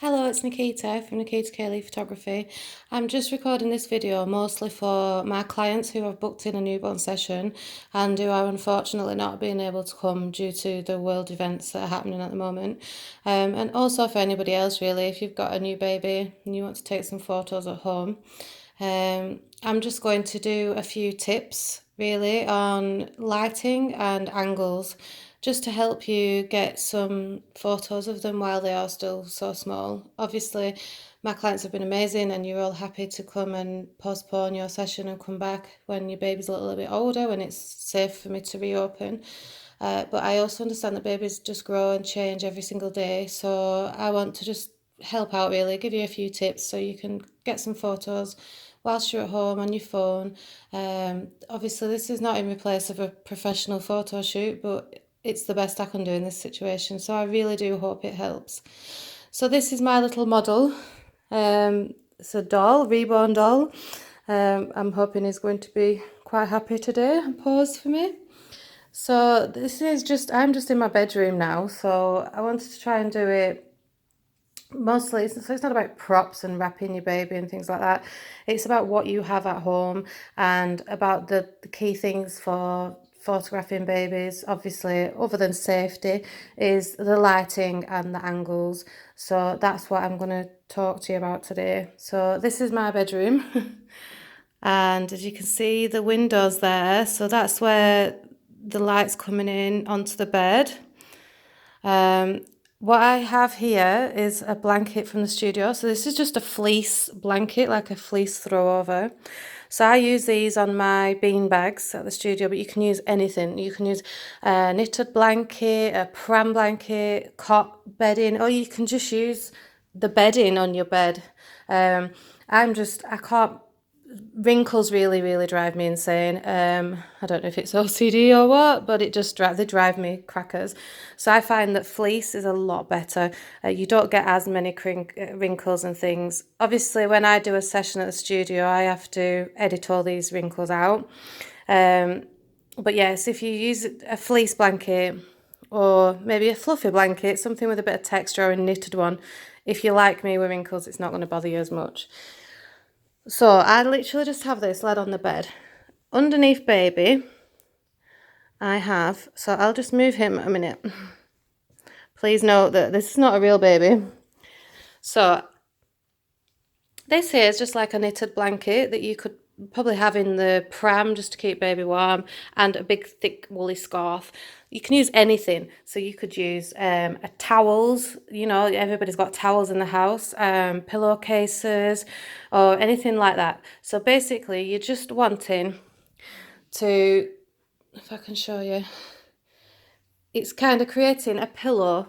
Hello, it's Nikita from Nikita Kayleigh Photography. I'm just recording this video mostly for my clients who have booked in a newborn session and who are unfortunately not being able to come due to the world events that are happening at the moment. And also for anybody else really, if you've got a new baby and you want to take some photos at home. I'm just going to do a few tips really on lighting and angles just to help you get some photos of them while they are still so small. Obviously, my clients have been amazing and you're all happy to come and postpone your session and come back when your baby's a little bit older, when it's safe for me to reopen. But I also understand that babies just grow and change every single day. So I want to just help out really, give you a few tips so you can get some photos whilst you're at home on your phone. Obviously, this is not in replace of a professional photo shoot, but it's the best I can do in this situation. So I really do hope it helps. So this is my little model. It's a doll, reborn doll. I'm hoping he's going to be quite happy today and pose for me. So this is I'm just in my bedroom now. So I wanted to try and do it mostly, so it's not about props and wrapping your baby and things like that. It's about what you have at home and about the key things for photographing babies, obviously, other than safety, is the lighting and the angles. So that's what I'm going to talk to you about today. So this is my bedroom. And as you can see, the windows there, so that's where the light's coming in onto the bed. What I have here is a blanket from the studio. So this is just a fleece blanket, like a fleece throw over. So I use these on my bean bags at the studio, but you can use anything. You can use a knitted blanket, a pram blanket, cot bedding, or you can just use the bedding on your bed. I can't, wrinkles really drive me insane. I don't know if it's OCD or what, but they drive me crackers. So I find that fleece is a lot better. You don't get as many wrinkles and things. Obviously, when I do a session at the studio, I have to edit all these wrinkles out. But yes, if you use a fleece blanket or maybe a fluffy blanket, something with a bit of texture, or a knitted one, if you like me with wrinkles, it's not going to bother you as much. So I literally just have this laid on the bed. Underneath baby, so I'll just move him a minute. Please note that this is not a real baby. So this here is just like a knitted blanket that you could probably have in the pram just to keep baby warm, and a big thick woolly scarf. You can use anything. So you could use towels, everybody's got towels in the house, pillowcases or anything like that. So basically you're just wanting to, if I can show you, it's kind of creating a pillow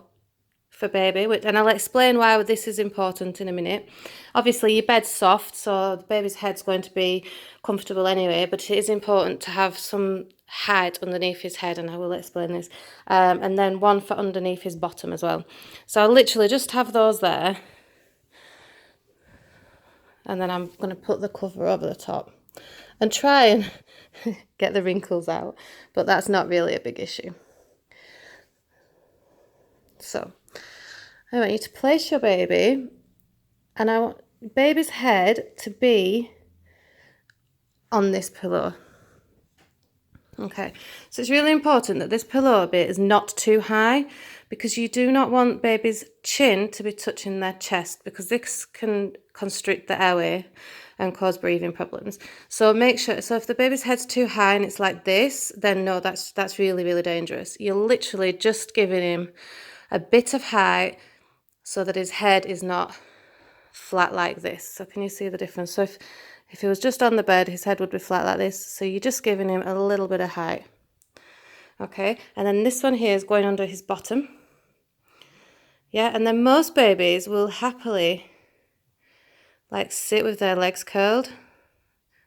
for baby, and I'll explain why this is important in a minute. Obviously your bed's soft, so the baby's head's going to be comfortable anyway, but it is important to have some height underneath his head, and I will explain this, and then one for underneath his bottom as well. So I'll literally just have those there, and then I'm going to put the cover over the top and try and get the wrinkles out, but that's not really a big issue. So I want you to place your baby, and I want baby's head to be on this pillow. Okay, so it's really important that this pillow bit is not too high, because you do not want baby's chin to be touching their chest, because this can constrict the airway and cause breathing problems. So make sure, so if the baby's head's too high and it's like this, then no, that's really dangerous. You're literally just giving him a bit of height so that his head is not flat like this. So can you see the difference? So if he was just on the bed, his head would be flat like this. So you're just giving him a little bit of height. Okay, and then this one here is going under his bottom. Yeah, and then most babies will happily like sit with their legs curled.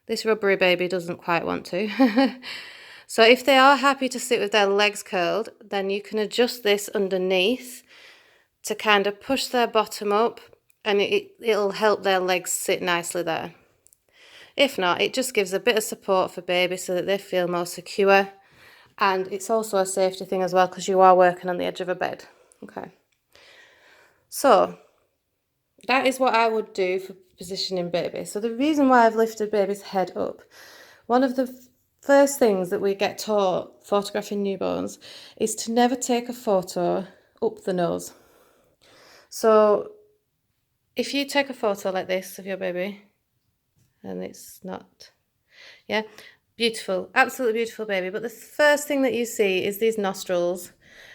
This rubbery baby doesn't quite want to. So if they are happy to sit with their legs curled, then you can adjust this underneath to kind of push their bottom up, and it'll help their legs sit nicely there. If not, it just gives a bit of support for baby so that they feel more secure, and it's also a safety thing as well, because you are working on the edge of a bed. Okay, so that is what I would do for positioning baby. So the reason why I've lifted baby's head up, one of the first things that we get taught photographing newborns is to never take a photo up the nose. So if you take a photo like this of your baby, and it's not, yeah, beautiful, absolutely beautiful baby, but the first thing that you see is these nostrils,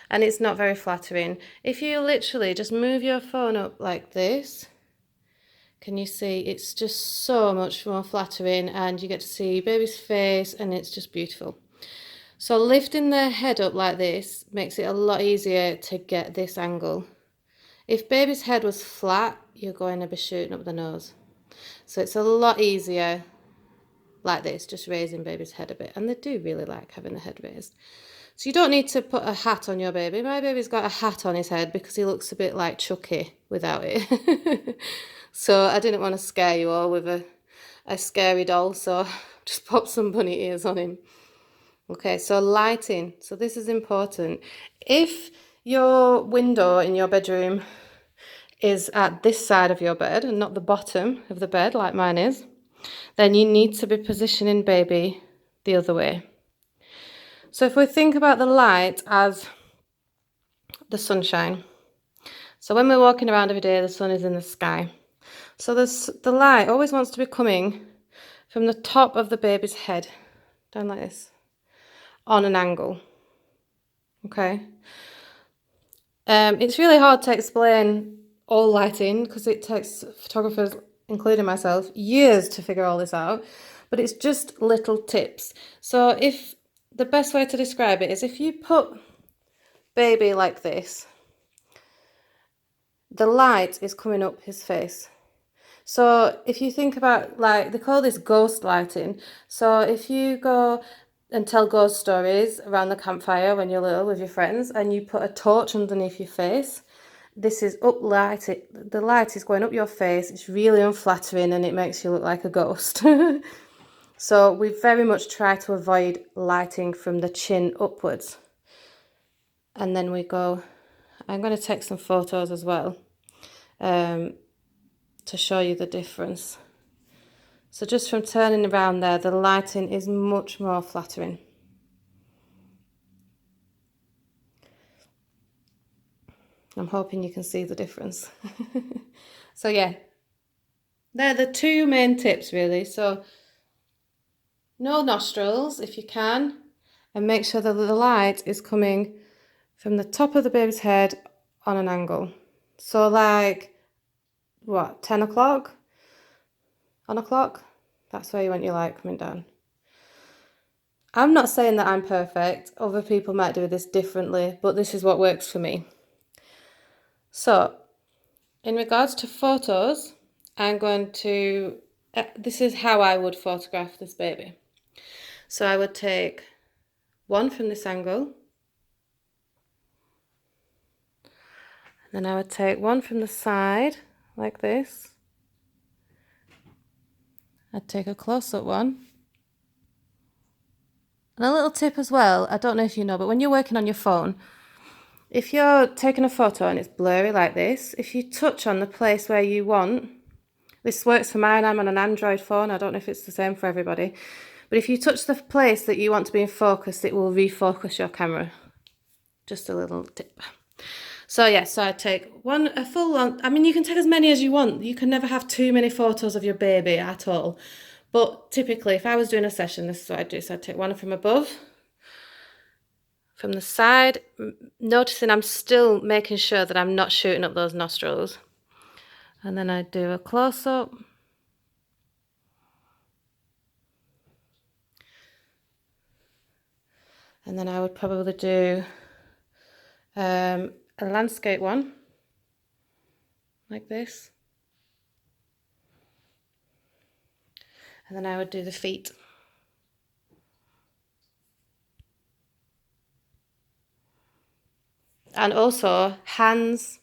and it's not very flattering. If you literally just move your phone up like this, can you see it's just so much more flattering, and you get to see baby's face, and it's just beautiful. So lifting their head up like this makes it a lot easier to get this angle. If baby's head was flat, you're going to be shooting up the nose. So it's a lot easier like this, just raising baby's head a bit. And they do really like having the head raised. So you don't need to put a hat on your baby. My baby's got a hat on his head because he looks a bit like Chucky without it. So I didn't want to scare you all with a scary doll, so just pop some bunny ears on him. Okay, so lighting. So this is important. If your window in your bedroom is at this side of your bed and not the bottom of the bed like mine is, then you need to be positioning baby the other way. So if we think about the light as the sunshine, so when we're walking around every day, the sun is in the sky. So the light always wants to be coming from the top of the baby's head, down like this, on an angle. Okay. It's really hard to explain all lighting because it takes photographers, including myself, years to figure all this out, but it's just little tips. So if the best way to describe it is if you put baby like this, the light is coming up his face. So if you think about, like, they call this ghost lighting. So if you go and tell ghost stories around the campfire when you're little with your friends and you put a torch underneath your face, this is the light is going up your face. It's really unflattering and it makes you look like a ghost. So we very much try to avoid lighting from the chin upwards. And then we go, I'm going to take some photos as well to show you the difference. So just from turning around there, the lighting is much more flattering. I'm hoping you can see the difference. So yeah, they're the two main tips really. So no nostrils if you can, and make sure that the light is coming from the top of the baby's head on an angle. So like, what, 10 o'clock? On o'clock? That's where you want your light coming down. I'm not saying that I'm perfect. Other people might do this differently, but this is what works for me. So, in regards to photos, I'm going to, this is how I would photograph this baby. So I would take one from this angle, then I would take one from the side, like this. I'd take a close-up one. And a little tip as well, I don't know if you know, but when you're working on your phone, if you're taking a photo and it's blurry like this, if you touch on the place where you want, this works for mine, I'm on an Android phone, I don't know if it's the same for everybody, but if you touch the place that you want to be in focus, it will refocus your camera. Just a little tip. So yeah, so I take a full one. I mean, you can take as many as you want. You can never have too many photos of your baby at all. But typically, if I was doing a session, this is what I'd do. So I'd take one from above, from the side, noticing I'm still making sure that I'm not shooting up those nostrils. And then I'd do a close-up. And then I would probably do a landscape one, like this. And then I would do the feet. And also hands,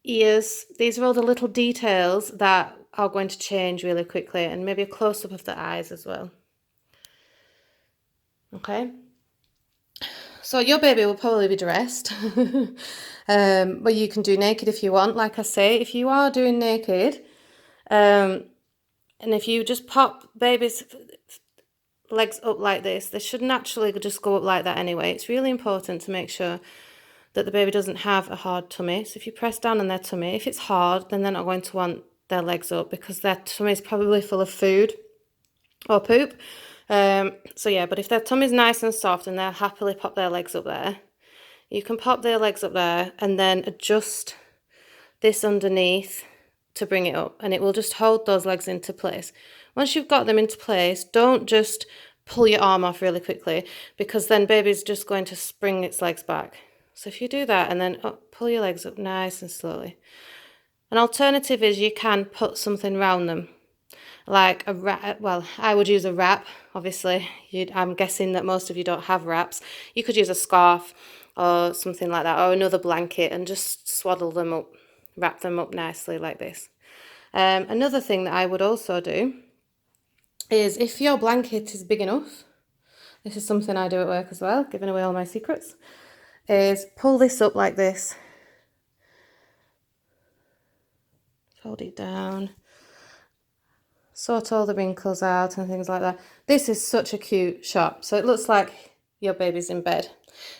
ears, these are all the little details that are going to change really quickly, and maybe a close-up of the eyes as well. Okay, So your baby will probably be dressed, but you can do naked if you want. Like I say, if you are doing naked, and if you just pop baby's legs up like this, they should naturally just go up like that anyway. It's really important to make sure that the baby doesn't have a hard tummy. So if you press down on their tummy, if it's hard, then they're not going to want their legs up because their tummy is probably full of food or poop. So yeah, but if their tummy's nice and soft and they'll happily pop their legs up there, you can pop their legs up there and then adjust this underneath to bring it up, and it will just hold those legs into place. Once you've got them into place, don't just pull your arm off really quickly, because then baby's just going to spring its legs back. So if you do that and then pull your legs up nice and slowly. An alternative is you can put something around them, like a wrap. Well, I would use a wrap, obviously. I'm guessing that most of you don't have wraps. You could use a scarf or something like that, or another blanket, and just swaddle them up, wrap them up nicely like this. Another thing that I would also do is, if your blanket is big enough, this is something I do at work as well, giving away all my secrets, is pull this up like this, fold it down, sort all the wrinkles out and things like that. This is such a cute shot. So it looks like your baby's in bed.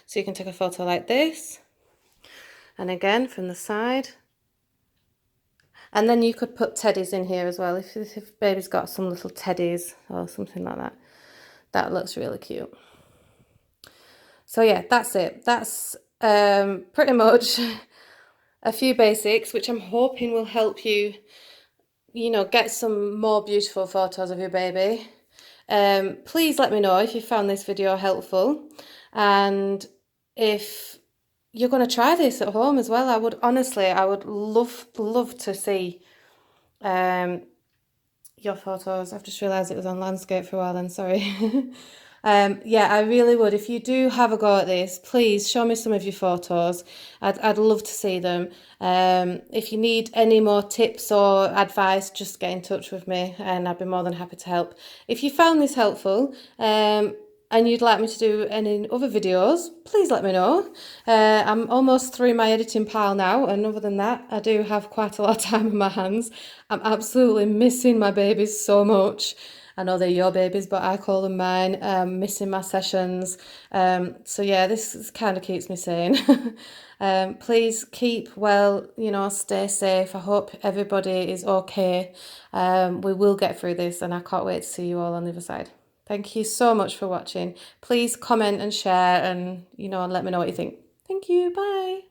So you can take a photo like this, and again from the side. And then you could put teddies in here as well. If baby's got some little teddies or something like that, that looks really cute. So yeah, that's it. That's pretty much a few basics, which I'm hoping will help you, get some more beautiful photos of your baby. Please let me know if you found this video helpful, and if you're going to try this at home as well. I would love to see your photos. I've just realised it was on landscape for a while then, sorry. Yeah, I really would. If you do have a go at this, please show me some of your photos. I'd love to see them. If you need any more tips or advice, just get in touch with me and I'd be more than happy to help. If you found this helpful, and you'd like me to do any other videos, please let me know. I'm almost through my editing pile now, and other than that, I do have quite a lot of time on my hands. I'm absolutely missing my babies so much. I know they're your babies, but I call them mine. Missing my sessions. So yeah, this kind of keeps me sane. Please keep well, stay safe. I hope everybody is okay. We will get through this, and I can't wait to see you all on the other side. Thank you so much for watching. Please comment and share, and and let me know what you think. Thank you. Bye.